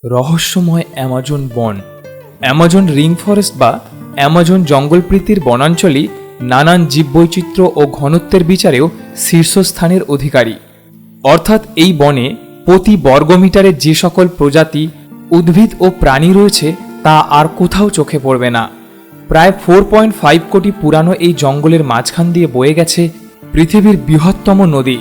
রহস্যময় অ্যামাজন বন। Amazon ring forest বা অ্যামাজন জঙ্গলপ্রীতির বনাঞ্চলই নানান জীববৈচিত্র্য ও ঘনত্বের বিচারেও শীর্ষস্থানের অধিকারী। অর্থাৎ এই বনে প্রতি বর্গমিটারে যে সকল প্রজাতি উদ্ভিদ ও প্রাণী রয়েছে তা আর কোথাও চোখে পড়বে না। প্রায় 4.5 কোটি পুরানো এই জঙ্গলের মাঝখান দিয়ে বয়ে গেছে পৃথিবীর বৃহত্তম নদী।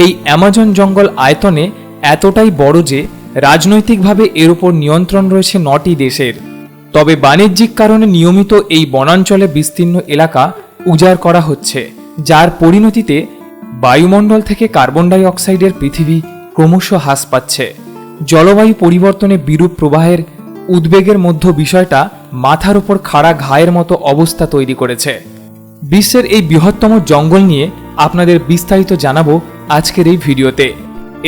এই অ্যামাজন জঙ্গল আয়তনে এতটাই বড় যে রাজনৈতিকভাবে এর উপর নিয়ন্ত্রণ রয়েছে 9টি দেশের। তবে বাণিজ্যিক কারণে নিয়মিত এই বনাঞ্চলে বিস্তীর্ণ এলাকা উজাড় করা হচ্ছে, যার পরিণতিতে বায়ুমণ্ডল থেকে কার্বন ডাই অক্সাইডের পৃথিবী ক্রমশ হ্রাস পাচ্ছে। জলবায়ু পরিবর্তনে বিরূপ প্রবাহের উদ্বেগের মধ্যে বিষয়টা মাথার উপর খাড়া ঘায়ের মতো অবস্থা তৈরি করেছে। বিশ্বের এই বৃহত্তম জঙ্গল নিয়ে আপনাদের বিস্তারিত জানাবো আজকের এই ভিডিওতে।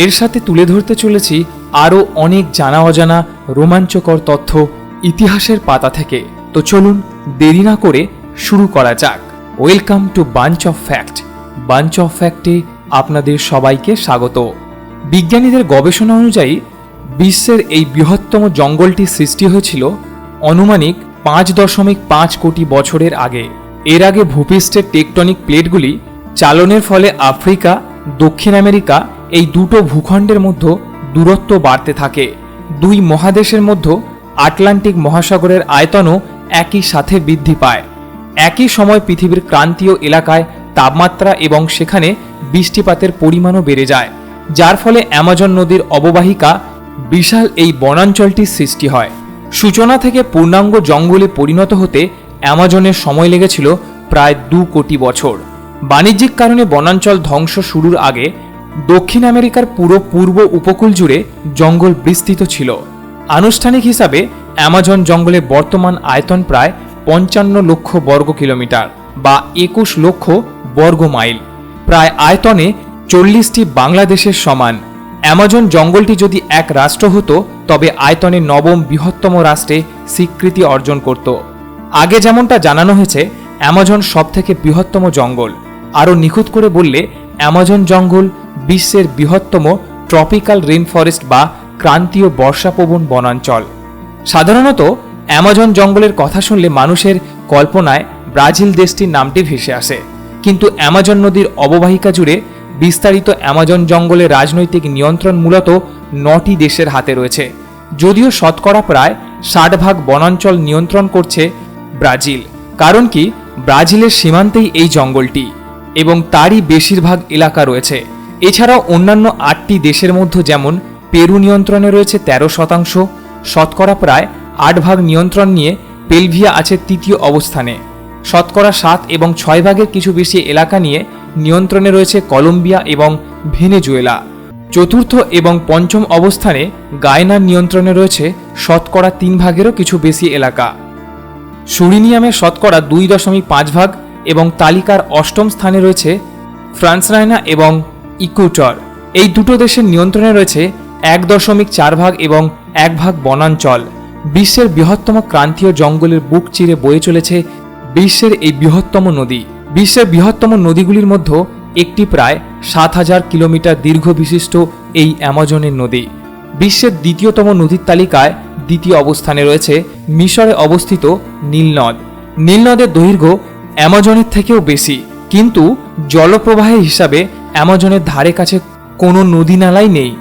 এর সাথে তুলে ধরতে চলেছি আরও অনেক জানা অজানা রোমাঞ্চকর তথ্য ইতিহাসের পাতা থেকে। তো চলুন দেরি না করে শুরু করা যাক। Welcome to Bunch of Fact. Bunch of ফ্যাক্টে আপনাদের সবাইকে স্বাগত। বিজ্ঞানীদের গবেষণা অনুযায়ী বিশ্বের এই বৃহত্তম জঙ্গলটি সৃষ্টি হয়েছিল আনুমানিক 5.5 কোটি বছরের আগে। এর আগে ভূপৃষ্ঠের টেকটনিক প্লেটগুলি চালনের ফলে আফ্রিকা, দক্ষিণ আমেরিকা এই দুটো ভূখণ্ডের মধ্যে দূরত্ব বাড়তে থাকে। দুই মহাদেশের মধ্যে আটলান্টিক মহাসাগরের আয়তনও একই সাথে বৃদ্ধি পায়। একই সময় পৃথিবীর ক্রান্তীয় এলাকায় তাপমাত্রা এবং সেখানে বৃষ্টিপাতের পরিমাণও বেড়ে যায়, যার ফলে অ্যামাজন নদীর অববাহিকা বিশাল এই বনাঞ্চলটির সৃষ্টি হয়। সূচনা থেকে পূর্ণাঙ্গ জঙ্গলে পরিণত হতে অ্যামাজনের সময় লেগেছিল প্রায় 2 কোটি বছর। বাণিজ্যিক কারণে বনাঞ্চল ধ্বংস শুরুর আগে দক্ষিণ আমেরিকার পুরো পূর্ব উপকূল জুড়ে জঙ্গল বিস্তৃত ছিল। আনুষ্ঠানিক হিসাবে অ্যামাজন জঙ্গলের বর্তমান আয়তন প্রায় 55 লক্ষ বর্গ কিলোমিটার বা 21 লক্ষ বর্গ মাইল, প্রায় আয়তনে 40টি বাংলাদেশের সমান। অ্যামাজন জঙ্গলটি যদি এক রাষ্ট্র হতো তবে আয়তনে 9ম বৃহত্তম রাষ্ট্রে স্বীকৃতি অর্জন করত। আগে যেমনটা জানানো হয়েছে, অ্যামাজন সবথেকে বৃহত্তম জঙ্গল। আরও নিখুঁত করে বললে অ্যামাজন জঙ্গল বিশ্বের বৃহত্তম ট্রপিক্যাল রেন ফরেস্ট বা ক্রান্তীয় বর্ষাপ্রবণ বনাঞ্চল। সাধারণত অ্যামাজন জঙ্গলের কথা শুনলে মানুষের কল্পনায় ব্রাজিল দেশটির নামটি ভেসে আসে, কিন্তু অ্যামাজন নদীর অববাহিকা জুড়ে বিস্তারিত অ্যামাজন জঙ্গলের রাজনৈতিক নিয়ন্ত্রণ মূলত 9টি দেশের হাতে রয়েছে। যদিও শতকরা প্রায় 60% বনাঞ্চল নিয়ন্ত্রণ করছে ব্রাজিল। কারণ কি, ব্রাজিলের সীমান্তেই এই জঙ্গলটি এবং তারই বেশিরভাগ এলাকা রয়েছে। এছাড়াও অন্যান্য 8টি দেশের মধ্যে যেমন পেরু নিয়ন্ত্রণে রয়েছে 13%, শতকরা প্রায় 8% নিয়ন্ত্রণ নিয়ে পেলভিয়া আছে 3য় অবস্থানে। শতকরা 7 এবং 6% কিছু বেশি এলাকা নিয়ে নিয়ন্ত্রণে রয়েছে কলম্বিয়া এবং ভেনেজুয়েলা। চতুর্থ এবং পঞ্চম অবস্থানে গায়নার নিয়ন্ত্রণে রয়েছে শতকরা 3%-এরও কিছু বেশি এলাকা। সুরিনিয়ামের শতকরা 2.5% এবং তালিকার 8ম স্থানে রয়েছে ফ্রান্সরায়না এবং ইকুয়েটর। এই দুটো দেশের নিয়ন্ত্রণে রয়েছে 1.4% এবং 1% বনাঞ্চল। বিশ্বের বৃহত্তম ক্রান্তীয় জঙ্গলের বুক চিরে বয়ে চলেছে বিশ্বের এই বৃহত্তম নদী। বিশ্বের বৃহত্তম নদীগুলির মধ্যে একটি প্রায় 7000 কিলোমিটার দীর্ঘ বিশিষ্ট এই অ্যামাজনের নদী। বিশ্বের দ্বিতীয়তম নদীর তালিকায় 2য় অবস্থানে রয়েছে মিশরে অবস্থিত নীল নদ। নীল নদের দৈর্ঘ্য অ্যামাজনের থেকেও বেশি, কিন্তু জলপ্রবাহের হিসাবে অ্যামাজনের ধারে কাছে কোনো নদী নালাই নেই।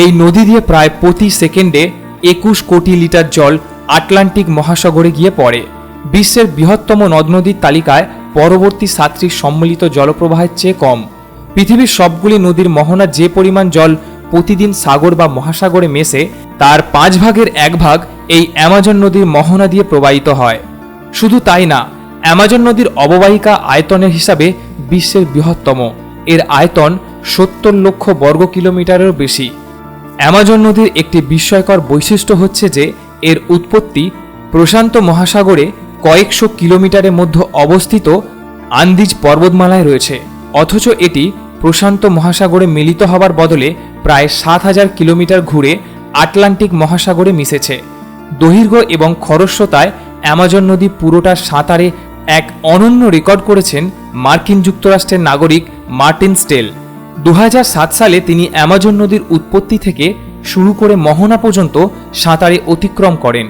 এই নদী দিয়ে প্রায় প্রতি সেকেন্ডে 21 কোটি লিটার জল আটলান্টিক মহাসাগরে গিয়ে পড়ে। বিশ্বের বৃহত্তম নদ নদীর তালিকায় পরবর্তী 7টি সম্মিলিত জলপ্রবাহের চেয়ে কম। পৃথিবীর সবগুলি নদীর মোহনা যে পরিমাণ জল প্রতিদিন সাগর বা মহাসাগরে মেশে তার 1/5 এই অ্যামাজন নদীর মোহনা দিয়ে প্রবাহিত হয়। শুধু তাই না, অ্যামাজন নদীর অববাহিকা আয়তনের হিসাবে বিশ্বের বৃহত্তম। এর আয়তন 70 লক্ষ বর্গ কিলোমিটারেরও বেশি। অ্যামাজন নদীর একটি বিস্ময়কর বৈশিষ্ট্য হচ্ছে যে এর উৎপত্তি প্রশান্ত মহাসাগরে কয়েকশো কিলোমিটারের মধ্যে অবস্থিত আন্দিজ পর্বতমালায় রয়েছে, অথচ এটি প্রশান্ত মহাসাগরে মিলিত হবার বদলে প্রায় 7000 কিলোমিটার ঘুরে আটলান্টিক মহাসাগরে মিশেছে। দৈর্ঘ্য এবং খরস্রোতায় অ্যামাজন নদী পুরোটা সাঁতারে এক অনন্য রেকর্ড করেছেন মার্কিন যুক্তরাষ্ট্রের নাগরিক মার্টিন স্টেল। 2007 সালে তিনি অ্যামাজন নদীর উৎপত্তি থেকে শুরু করে মোহনা পর্যন্ত সাঁতারে অতিক্রম করেন।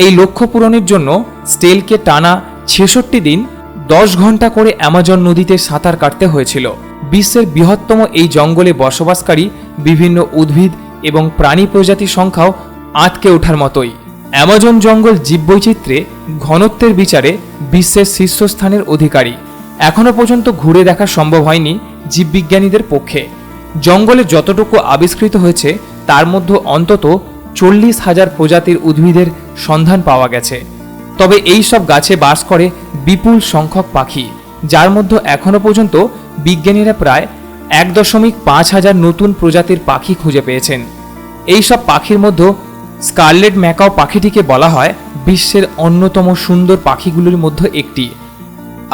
এই লক্ষ্য পূরণের জন্য স্টেলকে টানা 66 দিন 10 ঘন্টা করে অ্যামাজন নদীতে সাঁতার কাটতে হয়েছিল। বিশ্বের বৃহত্তম এই জঙ্গলে বসবাসকারী বিভিন্ন উদ্ভিদ এবং প্রাণী প্রজাতির সংখ্যাও আঁতকে ওঠার মতোই। অ্যামাজন জঙ্গল জীববৈচিত্র্যে ঘনত্বের বিচারে বিশ্বের শীর্ষস্থানের অধিকারী। এখনও পর্যন্ত ঘুরে দেখা সম্ভব হয়নি জীববিজ্ঞানীদের পক্ষে। জঙ্গলে যতটুকু আবিষ্কৃত হয়েছে তার মধ্যে অন্তত 40,000 প্রজাতির উদ্ভিদের সন্ধান পাওয়া গেছে। তবে এই সব গাছে বাস করে বিপুল সংখ্যক পাখি, যার মধ্যে এখনও পর্যন্ত বিজ্ঞানীরা প্রায় 1.5 হাজার নতুন প্রজাতির পাখি খুঁজে পেয়েছেন। এই সব পাখির মধ্যে স্কারলেট ম্যাকাও পাখিটিকে বলা হয় বিশ্বের অন্যতম সুন্দর পাখিগুলির মধ্যে একটি।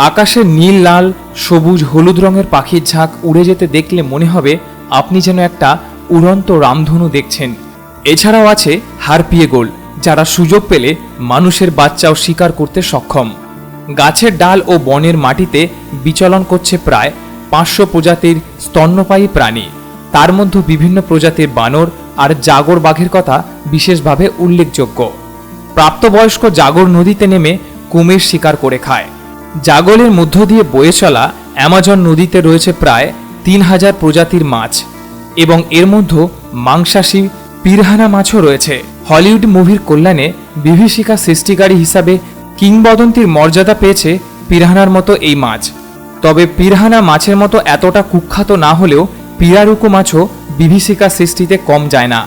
আকাশে নীল, লাল, সবুজ, হলুদ রঙের পাখির ঝাঁক উড়ে যেতে দেখলে মনে হবে আপনি যেন একটা উড়ন্ত রামধনু দেখছেন। এছাড়াও আছে হারপিয়েগোল, যারা সুযোগ পেলে মানুষের বাচ্চাও শিকার করতে সক্ষম। গাছের ডাল ও বনের মাটিতে বিচরণ করছে প্রায় 500 প্রজাতির স্তন্যপায়ী প্রাণী। তার মধ্যে বিভিন্ন প্রজাতির বানর আর জাগর বাঘের কথা বিশেষভাবে উল্লেখযোগ্য। প্রাপ্তবয়স্ক জাগর নদীতে নেমে কুমির শিকার করে খায়। জাগরের মধ্য দিয়ে বয়ে চলা অ্যামাজন নদীতে রয়েছে প্রায় 3000 প্রজাতির মাছ এবং এর মধ্যে মাংসাশী পিরহানা মাছও রয়েছে। হলিউড মুভির কল্যাণে বিভীষিকা সৃষ্টিকারী হিসাবে কিংবদন্তির মর্যাদা পেয়েছে পিরহানার মতো এই মাছ। তবে পিরহানা মাছের মতো এতটা কুখ্যাত না হলেও পিরারুকো মাছও বিভীষিকা সৃষ্টিতে কম যায় না।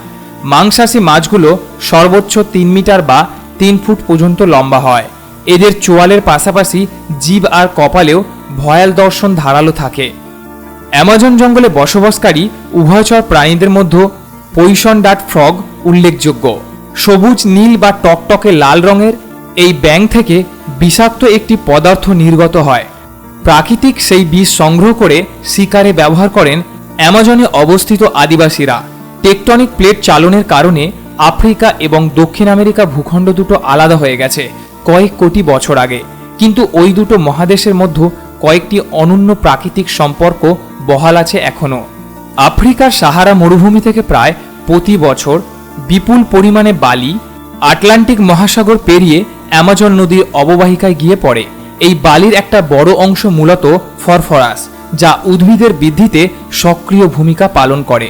মাংসাশী মাছগুলো সর্বোচ্চ 3 মিটার বা 3 ফুট পর্যন্ত লম্বা হয়। এদের চোয়ালের পাশাপাশি জিভ আর কপালেও ভয়াল দর্শন ধারালো থাকে। অ্যামাজন জঙ্গলে বসবাসকারী উভয়চর প্রাণীদের মধ্যে পয়সন ডাট ফ্রগ উল্লেখযোগ্য। সবুজ, নীল বা টকটকে লাল রঙের এই ব্যাঙ থেকে বিষাক্ত একটি পদার্থ নির্গত হয়। প্রাকৃতিক সেই বিষ সংগ্রহ করে শিকারে ব্যবহার করেন অ্যামাজনে অবস্থিত আদিবাসীরা। টেকটনিক প্লেট চালনের কারণে আফ্রিকা এবং দক্ষিণ আমেরিকা ভূখণ্ড দুটো আলাদা হয়ে গেছে কয়েক কোটি বছর আগে, কিন্তু ওই দুটো মহাদেশের মধ্যে কয়েকটি অনন্য প্রাকৃতিক সম্পর্ক বহাল আছে এখনও। আফ্রিকার সাহারা মরুভূমি থেকে প্রায় প্রতি বছর বিপুল পরিমাণে বালি আটলান্টিক মহাসাগর পেরিয়ে অ্যামাজন নদীর অববাহিকায় গিয়ে পড়ে। এই বালির একটা বড় অংশ মূলত ফসফরাস, যা উদ্ভিদের বৃদ্ধিতে সক্রিয় ভূমিকা পালন করে।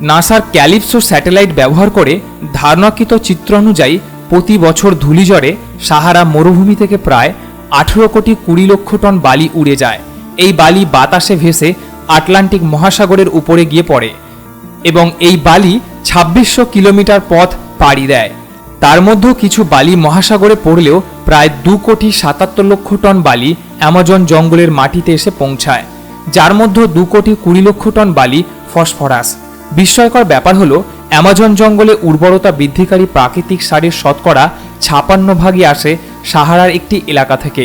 নাসার ক্যালিপসো স্যাটেলাইট ব্যবহার করে ধারণাকৃত চিত্র অনুযায়ী প্রতি বছর ধূলিঝড়ে সাহারা মরুভূমি থেকে প্রায় 18 কোটি 20 লক্ষ টন বালি উড়ে যায়। এই বালি বাতাসে ভেসে আটলান্টিক মহাসাগরের উপরে গিয়ে পড়ে এবং এই বালি 2600 কিলোমিটার পথ পাড়ি দেয়। তার মধ্যেও কিছু বালি মহাসাগরে পড়লেও প্রায় 2 কোটি 77 লক্ষ টন বালি অ্যামাজন জঙ্গলের মাটিতে এসে পৌঁছায়, যার মধ্যে 2 কোটি 20 লক্ষ টন বালি ফসফরাস। বিস্ময়কর ব্যাপার হলো অ্যামাজন জঙ্গলে উর্বরতা বৃদ্ধিকারী প্রাকৃতিক সারের শতকরা 56% আসে সাহারার একটি এলাকা থেকে।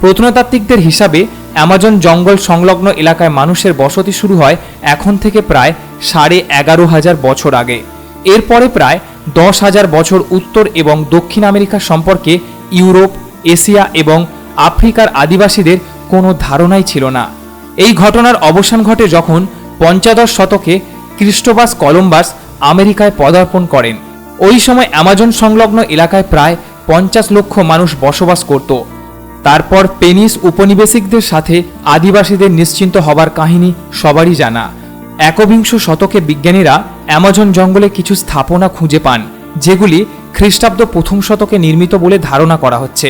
প্রত্নতাত্ত্বিকদের হিসাবে অ্যামাজন জঙ্গল সংলগ্ন এলাকায় মানুষের বসতি শুরু হয় এখন থেকে প্রায় 11,500 বছর আগে। এরপরে প্রায় 10,000 বছর উত্তর এবং দক্ষিণ আমেরিকা সম্পর্কে ইউরোপ, এশিয়া এবং আফ্রিকার আদিবাসীদের কোনো ধারণাই ছিল না। এই ঘটনার অবসান ঘটে যখন 15 শতকে ক্রিস্টোবাস কলম্বাস আমেরিকায় পদার্পণ করেন। ওই সময় অ্যামাজন সংলগ্ন এলাকায় প্রায় 50 লক্ষ মানুষ বসবাস করত। তারপর পেনিস উপনিবেশিকদের সাথে আদিবাসীদের নিশ্চিন্ত হবার কাহিনী সবারই জানা। একবিংশ শতকে বিজ্ঞানীরা অ্যামাজন জঙ্গলে কিছু স্থাপনা খুঁজে পান, যেগুলি খ্রিস্টাব্দ 1ম শতকে নির্মিত বলে ধারণা করা হচ্ছে।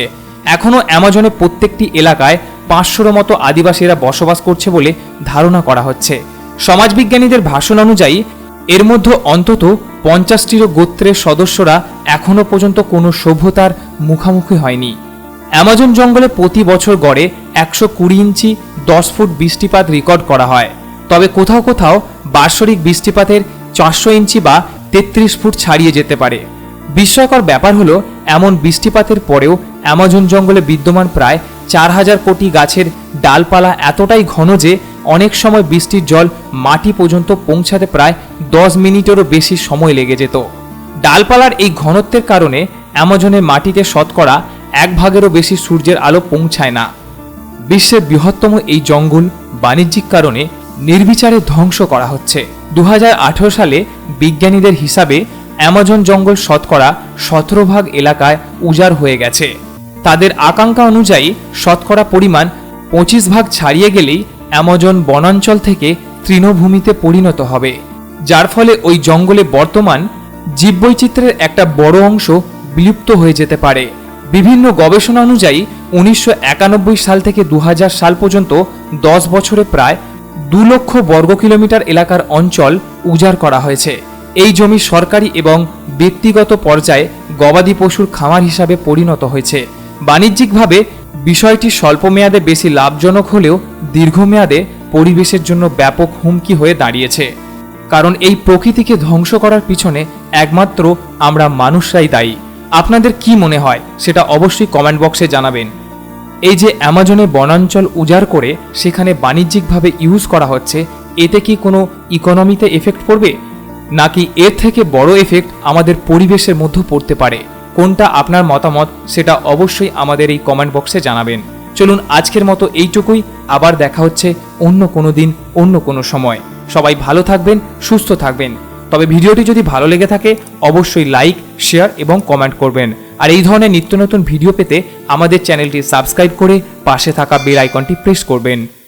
এখনও অ্যামাজনে প্রত্যেকটি এলাকায় 500-র মতো আদিবাসীরা বসবাস করছে বলে ধারণা করা হচ্ছে। সমাজবিজ্ঞানীদের ভাষণ অনুযায়ী এর মধ্যে অন্তত 50টিরও গোত্রের সদস্যরা এখনও পর্যন্ত কোনো সভ্যতার মুখোমুখি হয়নি। অ্যামাজন জঙ্গলে প্রতি বছর গড়ে 120 ইঞ্চি 10 ফুট বৃষ্টিপাত রেকর্ড করা হয়, তবে কোথাও কোথাও বার্ষিক বৃষ্টিপাতের 400 ইঞ্চি বা 33 ফুট ছাড়িয়ে যেতে পারে। বিস্ময়কর ব্যাপার হলো এমন বৃষ্টিপাতের পরেও অ্যামাজন জঙ্গলে বিদ্যমান প্রায় 4000 কোটি গাছের ডালপালা এতটাই ঘন যে অনেক সময় বৃষ্টির জল মাটি পর্যন্ত পৌঁছাতে প্রায় 10 মিনিটেরও বেশি সময় লেগে যেত। ডালপালার এই ঘনত্বের কারণে অ্যামাজনের মাটিতে শতকরা 1/2-এরও বেশি সূর্যের আলো পৌঁছায় না। বিশ্বের বৃহত্তম এই জঙ্গল বাণিজ্যিক কারণে নির্বিচারে ধ্বংস করা হচ্ছে। 2018 সালে বিজ্ঞানীদের হিসাবে অ্যামাজন জঙ্গল শতকরা 17 ভাগ এলাকায় উজাড় হয়ে গেছে। তাদের আকাঙ্ক্ষা অনুযায়ী শতকরা পরিমাণ 25 ভাগ ছাড়িয়ে গেলেই অ্যামাজন বনাঞ্চল থেকে তৃণভূমিতে পরিণত হবে, যার ফলে ওই জঙ্গলে বর্তমান জীববৈচিত্র্যের একটা বড় অংশ বিলুপ্ত হয়ে যেতে পারে। বিভিন্ন গবেষণা অনুযায়ী 1991 সাল থেকে 2000 সাল পর্যন্ত 10 বছরে প্রায় 2 লক্ষ বর্গ কিলোমিটার এলাকার অঞ্চল উজাড় করা হয়েছে। এই জমি সরকারি এবং ব্যক্তিগত পর্যায়ে গবাদি পশুর খামার হিসাবে পরিণত হয়েছে। বাণিজ্যিকভাবে বিষয়টি স্বল্প মেয়াদে বেশি লাভজনক হলেও দীর্ঘমেয়াদে পরিবেশের জন্য ব্যাপক হুমকি হয়ে দাঁড়িয়েছে। কারণ এই প্রকৃতিকে ধ্বংস করার পিছনে একমাত্র আমরা মানুষরাই দায়ী। আপনাদের কি মনে হয় সেটা অবশ্যই কমেন্ট বক্সে জানাবেন। এই যে অ্যামাজনে বনাঞ্চল উজাড় করে সেখানে বাণিজ্যিকভাবে ইউজ করা হচ্ছে, এতে কি কোনো ইকোনমিতে এফেক্ট পড়বে, নাকি এর থেকে বড় এফেক্ট আমাদের পরিবেশের মধ্যে পড়তে পারে? কোনটা আপনার মতামত সেটা অবশ্যই আমাদের এই কমেন্ট বক্সে জানাবেন। চলুন আজকের মতো এইটুকুই, আবার দেখা হচ্ছে অন্য কোনো দিন অন্য কোনো সময়। সবাই ভালো থাকবেন, সুস্থ থাকবেন। তবে ভিডিওটি যদি ভালো লেগে থাকে অবশ্যই লাইক, শেয়ার এবং কমেন্ট করবেন। আর এই ধরনের নিত্য নতুন ভিডিও পেতে আমাদের চ্যানেলটি সাবস্ক্রাইব করে পাশে থাকা বেল আইকনটি প্রেস করবেন।